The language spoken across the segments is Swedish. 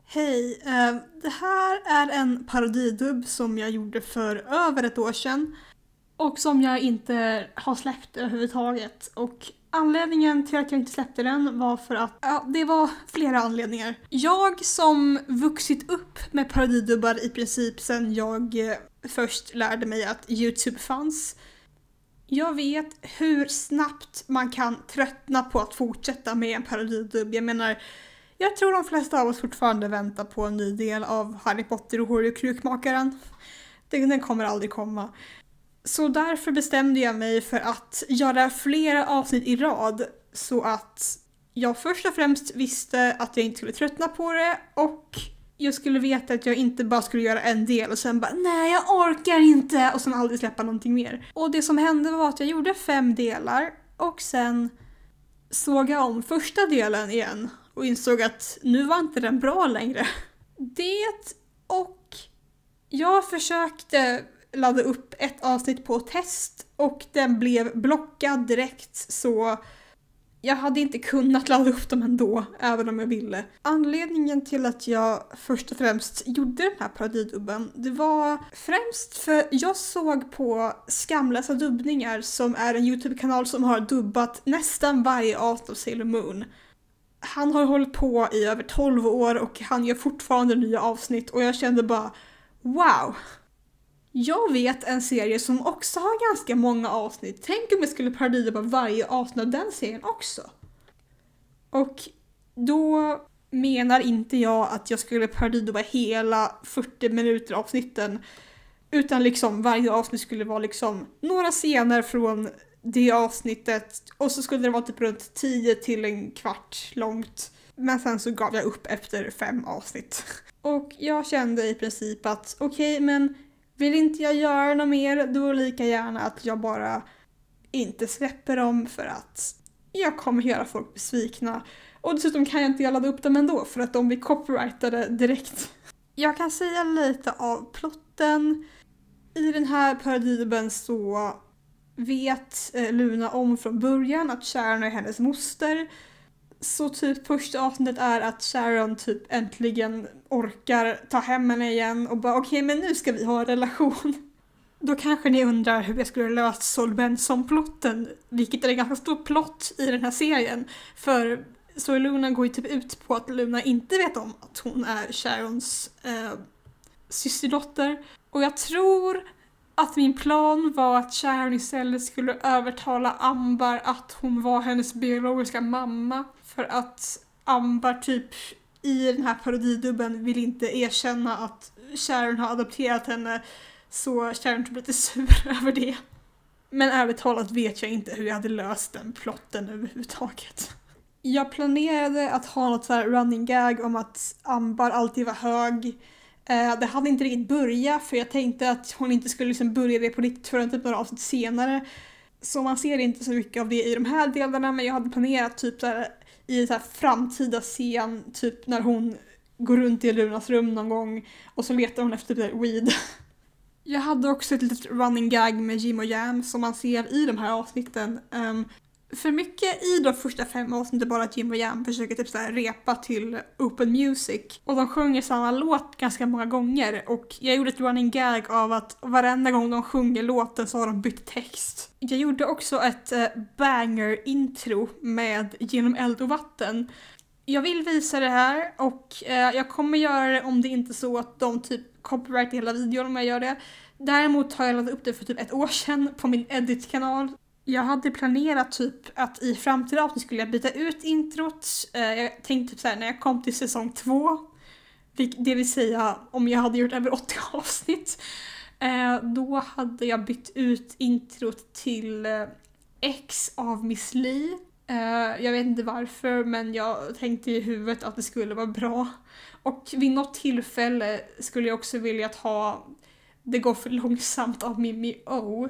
Hej, det här är en parodidubb som jag gjorde för över ett år sedan och som jag inte har släppt överhuvudtaget. Och anledningen till att jag inte släppte den var för att, det var flera anledningar. Jag som vuxit upp med parodidubbar i princip sedan jag först lärde mig att YouTube fanns. Jag vet hur snabbt man kan tröttna på att fortsätta med en parodidubb. Jag menar, jag tror de flesta av oss fortfarande väntar på en ny del av Harry Potter och Horcruxmakaren. Den kommer aldrig komma. Så därför bestämde jag mig för att göra flera avsnitt i rad så att jag först och främst visste att jag inte skulle tröttna på det och jag skulle veta att jag inte bara skulle göra en del och sen bara nej jag orkar inte och sen aldrig släppa någonting mer. Och det som hände var att jag gjorde 5 delar och sen såg jag om första delen igen och insåg att nu var inte den bra längre. Och jag försökte ladda upp ett avsnitt på test och den blev blockad direkt så jag hade inte kunnat ladda upp dem ändå, även om jag ville. Anledningen till att jag först och främst gjorde den här parodidubben, det var främst för jag såg på Skamlösa dubbningar som är en YouTube-kanal som har dubbat nästan varje avsnitt av Sailor Moon. Han har hållit på i över 12 år och han gör fortfarande nya avsnitt och jag kände bara wow! Jag vet en serie som också har ganska många avsnitt. Tänk om jag skulle parodidubba varje avsnitt av den serien också. Och då menar inte jag att jag skulle parodidubba hela 40 minuter avsnitten. Utan liksom varje avsnitt skulle vara liksom några scener från det avsnittet. Och så skulle det vara typ runt 10 till en kvart långt. Men sen så gav jag upp efter 5 avsnitt. Och jag kände i princip att okej, men vill inte jag göra något mer, då lika gärna att jag bara inte släpper dem för att jag kommer göra folk besvikna. Och dessutom kan jag inte ladda upp dem ändå för att de blir copyrightade direkt. Jag kan säga lite av plotten. I den här parodidubben så vet Luna om från början att Sharon är hennes moster. Så typ första avsnittet är att Sharon typ äntligen orkar ta hem henne igen och bara okej, men nu ska vi ha en relation. Då kanske ni undrar hur jag skulle lösa Sol Benson-plotten, vilket är en ganska stor plott i den här serien. För så Luna går ju typ ut på att Luna inte vet om att hon är Sharons systerdotter. Och jag tror att min plan var att Sharon istället skulle övertala Ambar att hon var hennes biologiska mamma. För att Ambar typ i den här parodidubben vill inte erkänna att Sharon har adopterat henne. Så Sharon blir lite sur över det. Men ärligt talat vet jag inte hur jag hade löst den plotten överhuvudtaget. Jag planerade att ha något så här running gag om att Ambar alltid var hög. Det hade inte riktigt börjat för jag tänkte att hon inte skulle liksom börja det på riktigt förrän typ några avsnitt senare. Så man ser inte så mycket av det i de här delarna, men jag hade planerat typ så här, i en så här framtida scen typ när hon går runt i Lunas rum någon gång och så letar hon efter det weed. Jag hade också ett litet running gag med Jim och Jam som man ser i de här avsnitten. För mycket i de första 5 avsnitten bara att Jim och Jam försöker typ så här repa till open music. Och de sjunger samma låt ganska många gånger. Och jag gjorde ett running gag av att varenda gång de sjunger låten så har de bytt text. Jag gjorde också ett banger-intro med Genom eld och vatten. Jag vill visa det här och jag kommer göra det om det inte är så att de typ copyright hela videon om jag gör det. Däremot har jag laddat upp det för typ 1 år sedan på min edit-kanal. Jag hade planerat typ att i framtida avsnitt skulle jag byta ut introt. Jag tänkte typ såhär när jag kom till säsong 2. Det vill säga om jag hade gjort över 80 avsnitt. Då hade jag bytt ut introt till X av Miss Li. Jag vet inte varför men jag tänkte i huvudet att det skulle vara bra. Och vid något tillfälle skulle jag också vilja att ha Det går för långsamt av Mimi O.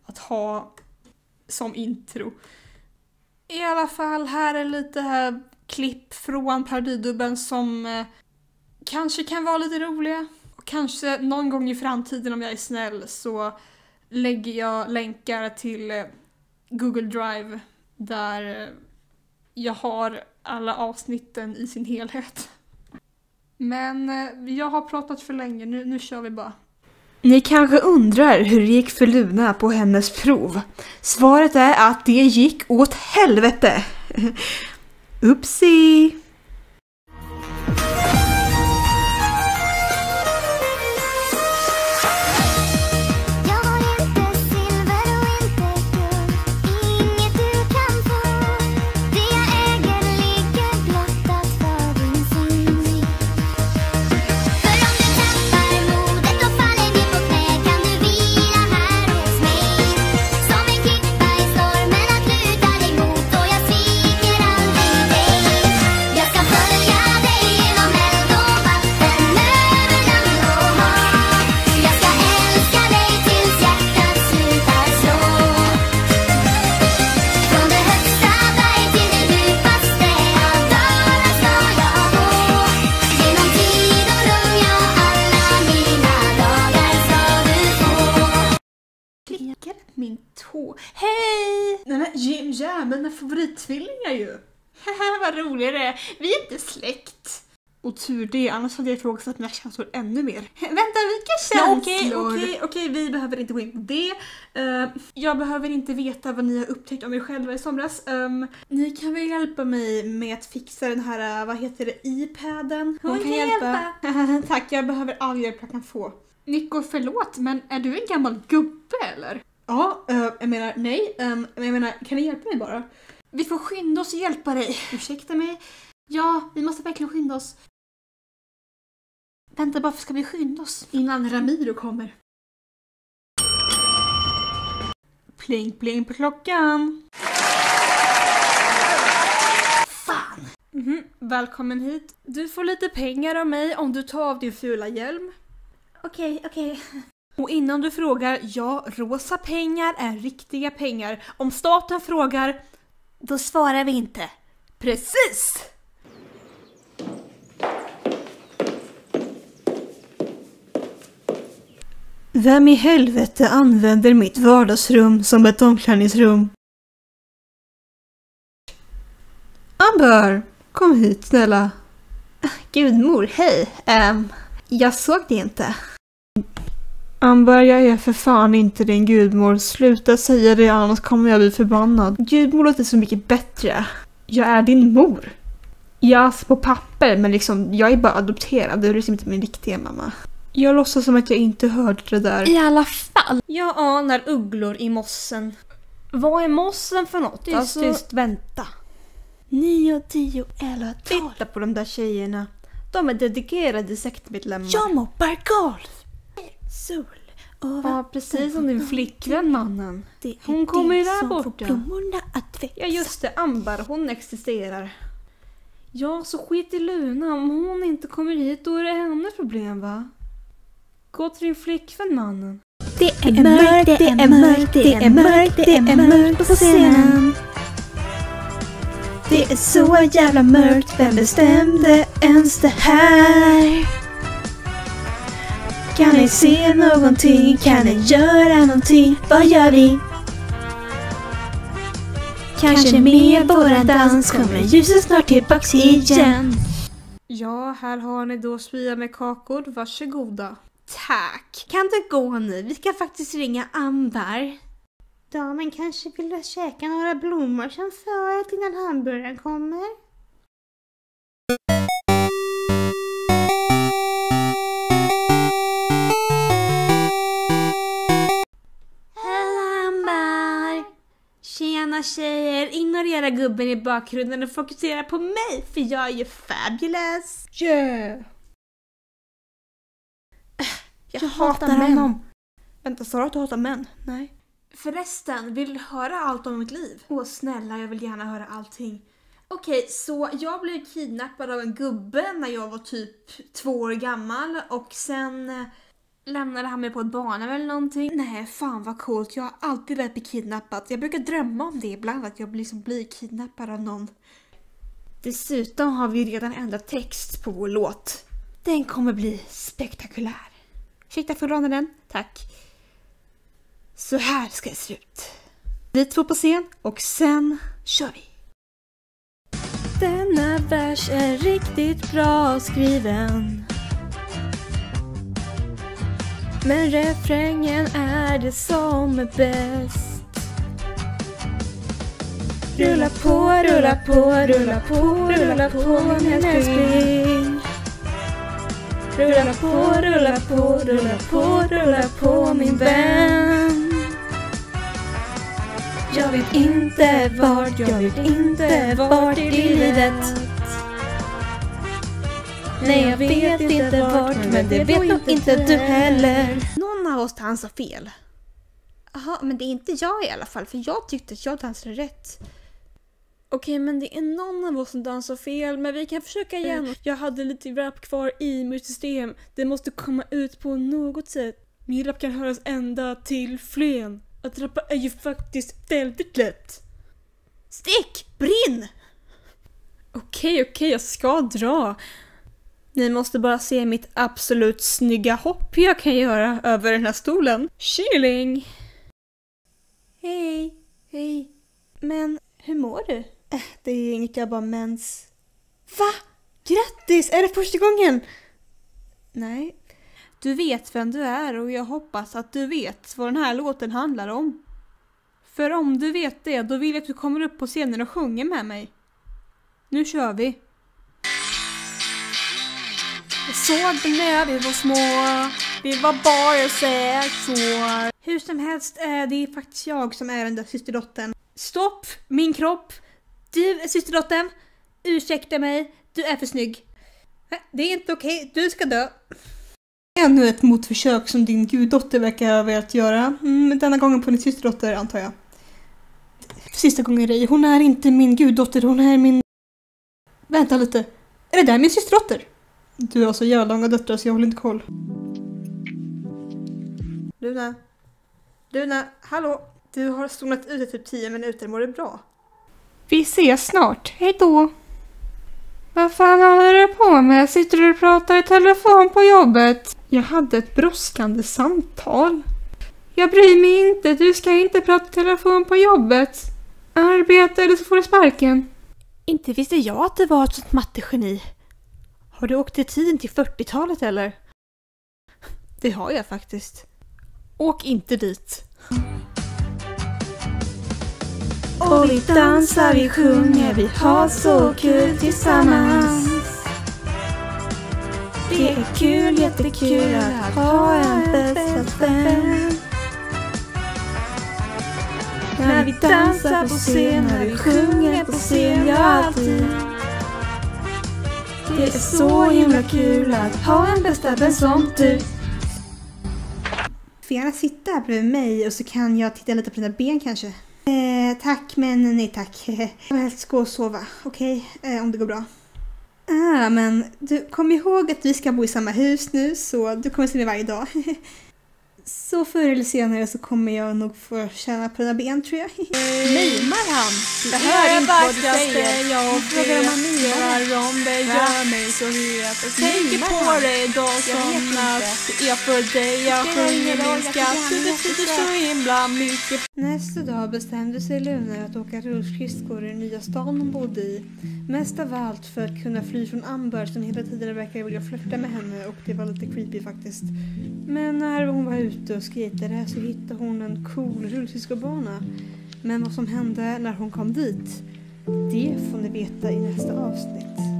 Att ha som intro. I alla fall här är lite här klipp från parodidubben som kanske kan vara lite roliga. Och kanske någon gång i framtiden om jag är snäll så lägger jag länkar till Google Drive där jag har alla avsnitten i sin helhet. Men jag har pratat för länge, nu kör vi bara. Ni kanske undrar hur det gick för Luna på hennes prov. Svaret är att det gick åt helvete. Upsi! Min tå. Hej! Nej men Jim Jam, mina favorittvillingar ju. Haha, vad roligt det är. Vi är inte släkt. Och tur det, annars hade jag ifrågasatt mina känslor ännu mer. Vänta, vilka känslor? Okej, vi behöver inte gå in på det. Jag behöver inte veta vad ni har upptäckt om er själva i somras. Ni kan väl hjälpa mig med att fixa den här, vad heter det, iPaden? Hon kan hjälpa. Tack, jag behöver all hjälp jag kan få. Nico, förlåt, men är du en gammal gubbe eller? Ja, jag menar nej. Jag menar, kan ni hjälpa mig bara? Vi får skynda oss och hjälpa dig. Ursäkta mig? Ja, vi måste verkligen skynda oss. Vänta, varför ska vi skynda oss? Innan Ramiro kommer. Pling, pling på klockan. Fan! Välkommen hit. Du får lite pengar av mig om du tar av din fula hjälm. Okej. Och innan du frågar, ja, rosa pengar är riktiga pengar. Om staten frågar, då svarar vi inte. Precis! Vem i helvete använder mitt vardagsrum som ett omklädningsrum? Amber, kom hit snälla. Gudmor, hej. Jag såg det inte. Amber, jag är för fan inte din gudmor. Sluta säga det, annars kommer jag bli förbannad. Gudmor låter så mycket bättre. Jag är din mor. Jag är på papper, men liksom, jag är bara adopterad. Du är liksom inte min riktiga mamma. Jag låtsas som att jag inte hörde det där. I alla fall. Jag anar ugglor i mossen. Vad är mossen för något? Tyst, vänta. 9, 10, 11, 12. Titta på de där tjejerna. De är dedikerade sektmedlemmar. Jag mobbar golf. Sol. Ja, precis som din flickvän, mannen. Hon kommer ju där borta. Ja, just det. Amber, hon existerar. Ja, så skit i Luna. Om hon inte kommer hit, då är det hennes problem, va? Gå till din flickvän, mannen. Det är mörkt, det är mörkt, det är mörkt, det är mörkt på scenen. Det är så jävla mörkt, vem bestämde ens det här? Kan ni se någonting? Kan ni göra någonting? Vad gör vi? Kanske med våran dans kommer ljuset snart tillbaks igen. Ja, här har ni då spya med kakor. Varsågoda. Tack. Kan det gå nu? Vi ska faktiskt ringa Amber. Damen kanske vill käka några blommor som förrätt innan hamburgaren kommer. Tjena tjejer, ignorera gubben i bakgrunden och fokusera på mig, för jag är ju fabulous. Yeah! Jag hatar män. Vänta, sa du att du hatar män? Nej. Förresten, vill du höra allt om mitt liv? Åh snälla, jag vill gärna höra allting. Okej, så jag blev kidnappad av en gubbe när jag var typ 2 år gammal och sen lämnade han mig på ett barn eller någonting. Nej, fan vad coolt. Jag har alltid velat bli kidnappad. Jag brukar drömma om det ibland, att jag liksom blir kidnappad av någon. Dessutom har vi redan ändrat text på vår låt. Den kommer bli spektakulär. Ursäkta för att den. Tack. Så här ska det se ut. Vi 2 på scen och sen kör vi. Denna vers är riktigt bra skriven. Men refrängen är det som är bäst. Rulla på, rulla på, rulla på, rulla på min älskling. Rulla på, rulla på, rulla på, rulla på min vän. Jag vet inte vart, jag vet inte vart i livet. Nej, jag vet inte vart, men det vet nog inte du heller. Någon av oss dansar fel. Jaha, men det är inte jag i alla fall, för jag tyckte att jag dansade rätt. Okej, men det är någon av oss som dansar fel, men vi kan försöka igen. Jag hade lite rap kvar i mitt system. Det måste komma ut på något sätt. Min rap kan höras ända till Flen. Att rappa är ju faktiskt väldigt lätt. Stick! Brinn! Okej, jag ska dra. Ni måste bara se mitt absolut snygga hopp jag kan göra över den här stolen. Chilling! Hej. Men hur mår du? Det är inget, jag bara mens. Va? Grattis! Är det första gången? Nej. Du vet vem du är och jag hoppas att du vet vad den här låten handlar om. För om du vet det, då vill jag att du kommer upp på scenen och sjunger med mig. Nu kör vi. Jag såg det när vi var små. Vi var bara 6 år. Hur som helst är det faktiskt jag som är den där systerdottern. Stopp! Min kropp! Du är systerdottern. Ursäkta mig. Du är för snygg. Det är inte okej. Du ska dö. Ännu ett motförsök som din guddotter verkar ha velat göra. Denna gången på din systerdotter, antar jag. Sista gången Rej. Hon är inte min guddotter. Hon är min... Vänta lite. Är det där min systerdotter? Du har så jävla långa döttrar så jag håller inte koll. Luna, hallå. Du har zonat ut i typ 10 minuter. Mår det bra? Vi ses snart. Hej då. Vad fan håller du på med? Sitter du och pratar i telefon på jobbet? Jag hade ett brådskande samtal. Jag bryr mig inte. Du ska inte prata i telefon på jobbet. Arbeta eller så får du sparken. Inte visste jag att det var ett sånt mattegeni. Har du åkt i tiden till 40-talet eller? Det har jag faktiskt. Åk inte dit. Och vi dansar, vi sjunger, vi har så kul tillsammans. Det är kul, jättekul att ha en bästa vän. När vi dansar på scen, när vi sjunger på scen, ja alltid. Det är så himla kul att ha en bästa vän som du. Får gärna sitta här bredvid mig och så kan jag titta lite på dina ben kanske. Tack, men nej tack. Jag vill helst gå och sova, okej? Om det går bra. Men du, kom ihåg att vi ska bo i samma hus nu, så du kommer se mig varje dag. Så förr eller senare så kommer jag nog få känna på dina ben, tror jag. Mimar han? Det hör inte vad du säger. Jag frågar om han mimar om det gör mig så het. Jag tänker på dig idag som natt. Det är för dig jag sjunger min skatt. Du betyder så himla mycket. Nästa dag bestämde sig Luna att åka rullskridskor i den nya stan hon bodde i. Mest av allt för att kunna fly från Amber som hela tiden verkar vilja flirta med henne, och det var lite creepy faktiskt. Men när hon var ute och skejtade så hittade hon en cool rullskridskobana. Men vad som hände när hon kom dit, det får ni veta i nästa avsnitt.